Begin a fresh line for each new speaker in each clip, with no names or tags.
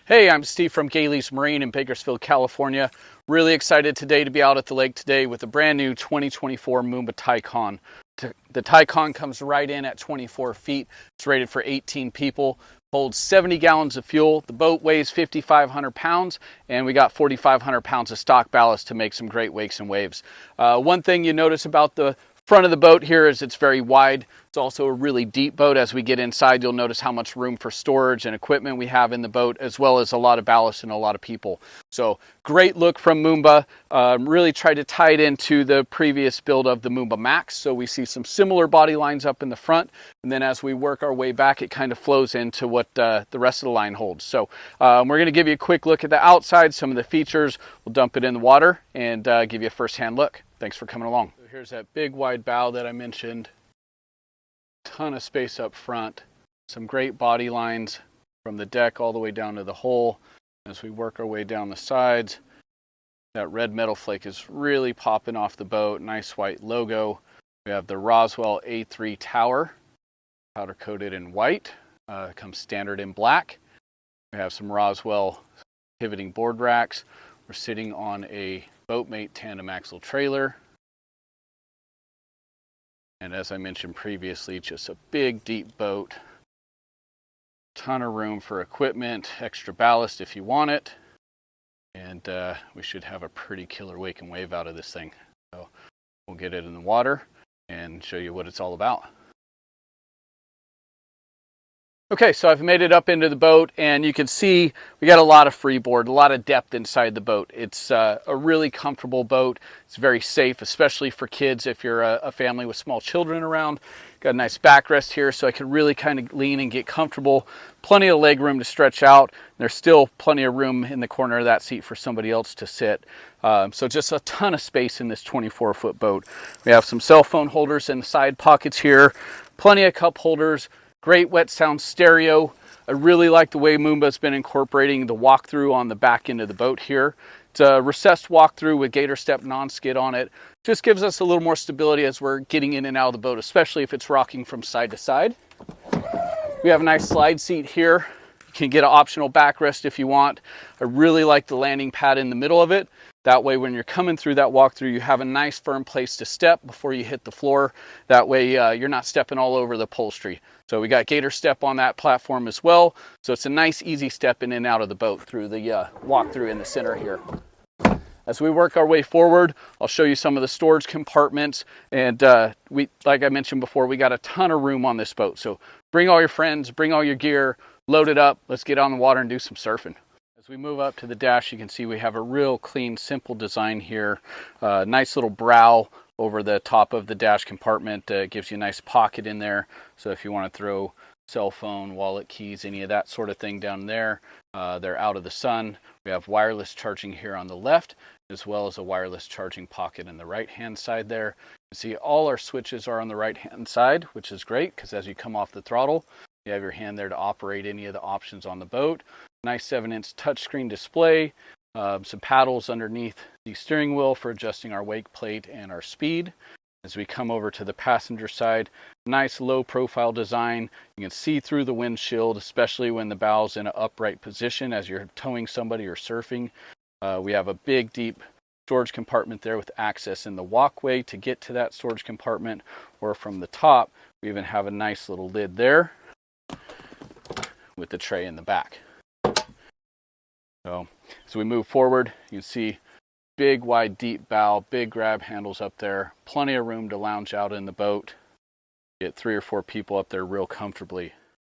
Hey, I'm Steve from Galey's Marine in Bakersfield, California. Really excited today to be out at the lake today with a brand new 2024 Moomba Tykon. The Tykon comes right in at 24 feet. It's rated for 18 people, holds 70 gallons of fuel. The boat weighs 5,500 pounds, and we got 4,500 pounds of stock ballast to make some great wakes and waves. One thing you notice about the front of the boat here is it's very wide. It's also a really deep boat. As we get inside, you'll notice how much room for storage and equipment we have in the boat, as well as a lot of ballast and a lot of people. So great look from Moomba. Really tried to tie it into the previous build of the Moomba Max. So we see some similar body lines up in the front, and then as we work our way back, it kind of flows into what the rest of the line holds. So we're going to give you a quick look at the outside, some of the features. We'll dump it in the water and give you a first-hand look. Thanks for coming along. So here's that big wide bow that I mentioned. Ton of space up front. Some great body lines from the deck all the way down to the hull. As we work our way down the sides, that red metal flake is really popping off the boat. Nice white logo. We have the Roswell A3 tower, powder coated in white. Comes standard in black. We have some Roswell pivoting board racks. We're sitting on a Boatmate tandem axle trailer. And as I mentioned previously, just a big, deep boat. Ton of room for equipment, extra ballast if you want it. And we should have a pretty killer wake and wave out of this thing. So we'll get it in the water and show you what it's all about. Okay, so I've made it up into the boat, and you can see we got a lot of freeboard, a lot of depth inside the boat. It's a really comfortable boat. It's very safe, especially for kids if you're a family with small children around. Got a nice backrest here, so I can really kind of lean and get comfortable. Plenty of leg room to stretch out. There's still plenty of room in the corner of that seat for somebody else to sit. So just a ton of space in this 24-foot boat. We have some cell phone holders in the side pockets here. Plenty of cup holders. Great wet sound stereo. I really like the way Moomba's been incorporating the walkthrough on the back end of the boat here. It's a recessed walkthrough with gator step non-skid on it. Just gives us a little more stability as we're getting in and out of the boat, especially if it's rocking from side to side. We have a nice slide seat here. You can get an optional backrest if you want. I really like the landing pad in the middle of it. That way when you're coming through that walkthrough, you have a nice firm place to step before you hit the floor. That way you're not stepping all over the upholstery. So we got gator step on that platform as well. So it's a nice easy step in and out of the boat through the walkthrough in the center here. As we work our way forward, I'll show you some of the storage compartments. And like I mentioned before, we got a ton of room on this boat. So bring all your friends, bring all your gear, load it up. Let's get on the water and do some surfing. As we move up to the dash, you can see we have a real clean, simple design here. Nice little brow over the top of the dash compartment. Gives you a nice pocket in there. So if you want to throw cell phone, wallet, keys, any of that sort of thing down there, they're out of the sun. We have wireless charging here on the left, as well as a wireless charging pocket in the right-hand side there. You see all our switches are on the right-hand side, which is great because as you come off the throttle, you have your hand there to operate any of the options on the boat. Nice 7-inch touchscreen display, some paddles underneath the steering wheel for adjusting our wake plate and our speed. As we come over to the passenger side, nice low profile design. You can see through the windshield, especially when the bow's in an upright position as you're towing somebody or surfing. We have a big, deep storage compartment there with access in the walkway to get to that storage compartment, or from the top, we even have a nice little lid there with the tray in the back. So as we move forward, you can see big, wide, deep bow, big grab handles up there, plenty of room to lounge out in the boat. Get 3 or 4 people up there real comfortably.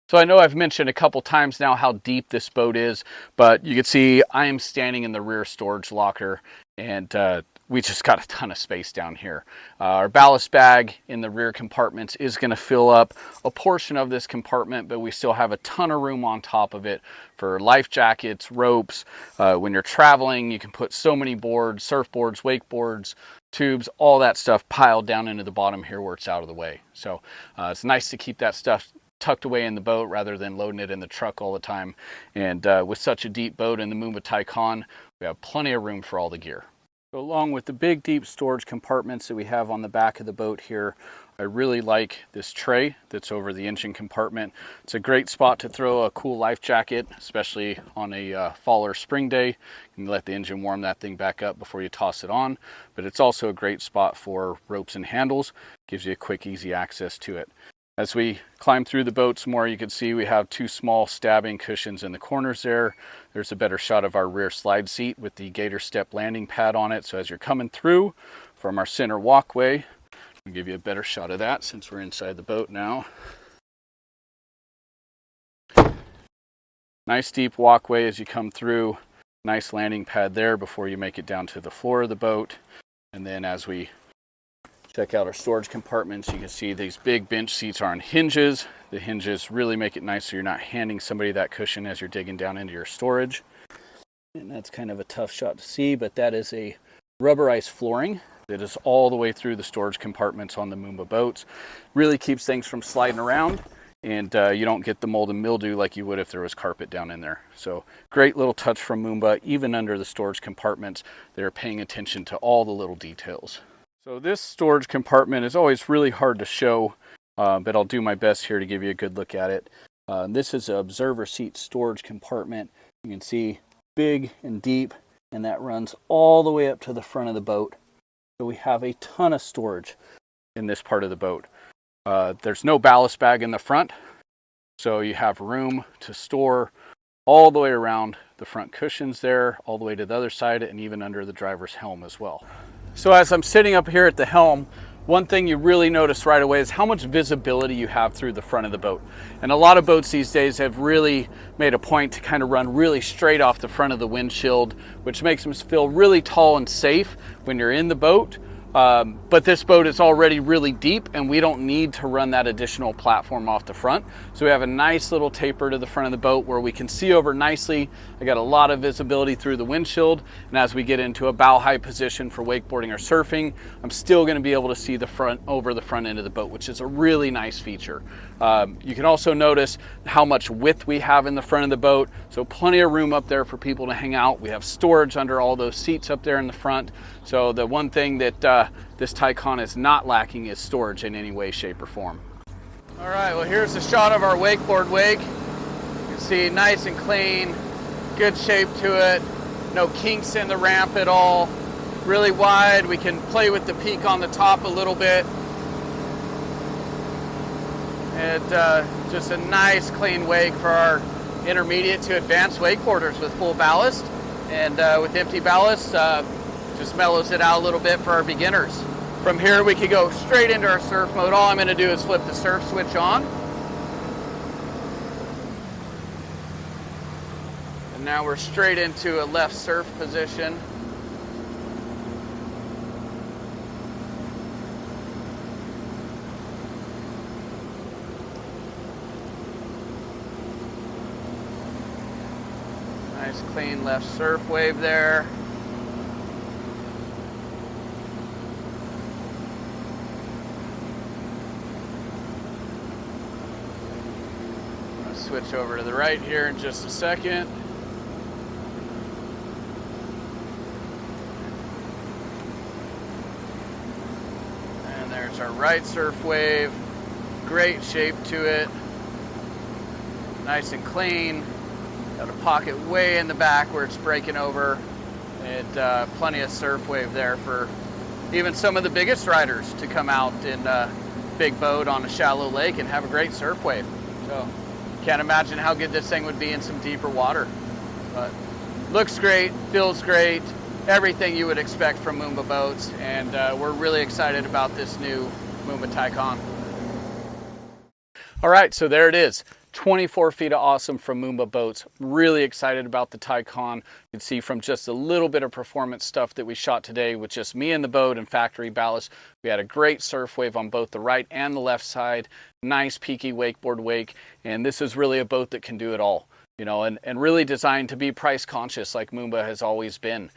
So I know I've mentioned a couple times now how deep this boat is, but you can see I am standing in the rear storage locker, and we just got a ton of space down here. Our ballast bag in the rear compartments is going to fill up a portion of this compartment, but we still have a ton of room on top of it for life jackets, ropes. When you're traveling, you can put so many boards, surfboards, wakeboards, tubes, all that stuff piled down into the bottom here where it's out of the way. So it's nice to keep that stuff tucked away in the boat rather than loading it in the truck all the time. And with such a deep boat in the Moomba Tykon, we have plenty of room for all the gear. So along with the big deep storage compartments that we have on the back of the boat here, I really like this tray that's over the engine compartment. It's a great spot to throw a cool life jacket, especially on a fall or spring day. You can let the engine warm that thing back up before you toss it on. But it's also a great spot for ropes and handles. Gives you a quick, easy access to it. As we climb through the boat some more, you can see we have two small stabbing cushions in the corners there. There's a better shot of our rear slide seat with the gator step landing pad on it. So as you're coming through from our center walkway, I'll give you a better shot of that since we're inside the boat now. Nice deep walkway as you come through. Nice landing pad there before you make it down to the floor of the boat. And then as we check out our storage compartments, you can see these big bench seats are on hinges. The hinges really make it nice so you're not handing somebody that cushion as you're digging down into your storage. And that's kind of a tough shot to see, but that is a rubberized flooring that is all the way through the storage compartments on the Moomba boats. Really keeps things from sliding around, and you don't get the mold and mildew like you would if there was carpet down in there. So great little touch from Moomba. Even under the storage compartments, they're paying attention to all the little details. So this storage compartment is always really hard to show, but I'll do my best here to give you a good look at it. This is an observer seat storage compartment. You can see big and deep, and that runs all the way up to the front of the boat. So we have a ton of storage in this part of the boat. There's no ballast bag in the front, so you have room to store all the way around the front cushions there, all the way to the other side, and even under the driver's helm as well. So as I'm sitting up here at the helm, one thing you really notice right away is how much visibility you have through the front of the boat. And a lot of boats these days have really made a point to kind of run really straight off the front of the windshield, which makes them feel really tall and safe when you're in the boat. But this boat is already really deep, and we don't need to run that additional platform off the front. So we have a nice little taper to the front of the boat where we can see over nicely. I got a lot of visibility through the windshield, and as we get into a bow high position for wakeboarding or surfing, I'm still going to be able to see the front over the front end of the boat, which is a really nice feature. You can also notice how much width we have in the front of the boat, so plenty of room up there for people to hang out. We have storage under all those seats up there in the front. So the one thing that this Tykon is not lacking is storage in any way, shape, or form. All right, well, here's a shot of our wakeboard wake. You can see nice and clean, good shape to it, no kinks in the ramp at all, really wide. We can play with the peak on the top a little bit. And just a nice clean wake for our intermediate to advanced wakeboarders with full ballast. And with empty ballast, just mellows it out a little bit for our beginners. From here we could go straight into our surf mode. All I'm going to do is flip the surf switch on. And now we're straight into a left surf position. Nice clean left surf wave there. Switch over to the right here in just a second. And there's our right surf wave. Great shape to it. Nice and clean. Got a pocket way in the back where it's breaking over. And plenty of surf wave there for even some of the biggest riders to come out in a big boat on a shallow lake and have a great surf wave. So can't imagine how good this thing would be in some deeper water. But looks great, feels great, everything you would expect from Moomba boats, and we're really excited about this new Moomba Tykon. All right, so there it is. 24 feet of awesome from Moomba boats. Really excited about the Tykon. You can see from just a little bit of performance stuff that we shot today with just me in the boat and factory ballast. We had a great surf wave on both the right and the left side. Nice peaky wakeboard wake, and this is really a boat that can do it all. you know, and really designed to be price conscious like Moomba has always been.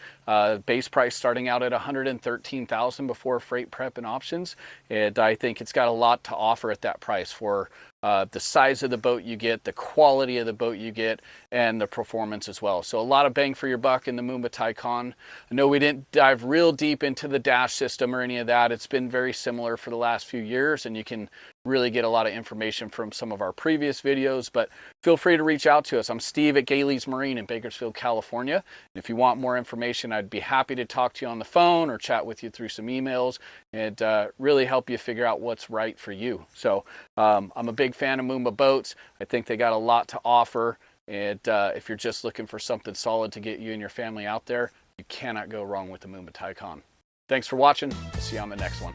Base price starting out at $113,000 before freight, prep, and options. And I think it's got a lot to offer at that price for the size of the boat you get, the quality of the boat you get, and the performance as well. So a lot of bang for your buck in the Moomba Tykon. I know we didn't dive real deep into the dash system or any of that. It's been very similar for the last few years, and you can really get a lot of information from some of our previous videos, but feel free to reach out to us. I'm Steve at Galey's Marine in Bakersfield, California. And if you want more information, I'd be happy to talk to you on the phone or chat with you through some emails and really help you figure out what's right for you. So I'm a big fan of Moomba boats. I think they got a lot to offer. And if you're just looking for something solid to get you and your family out there, you cannot go wrong with the Moomba Tykon. Thanks for watching. We'll see you on the next one.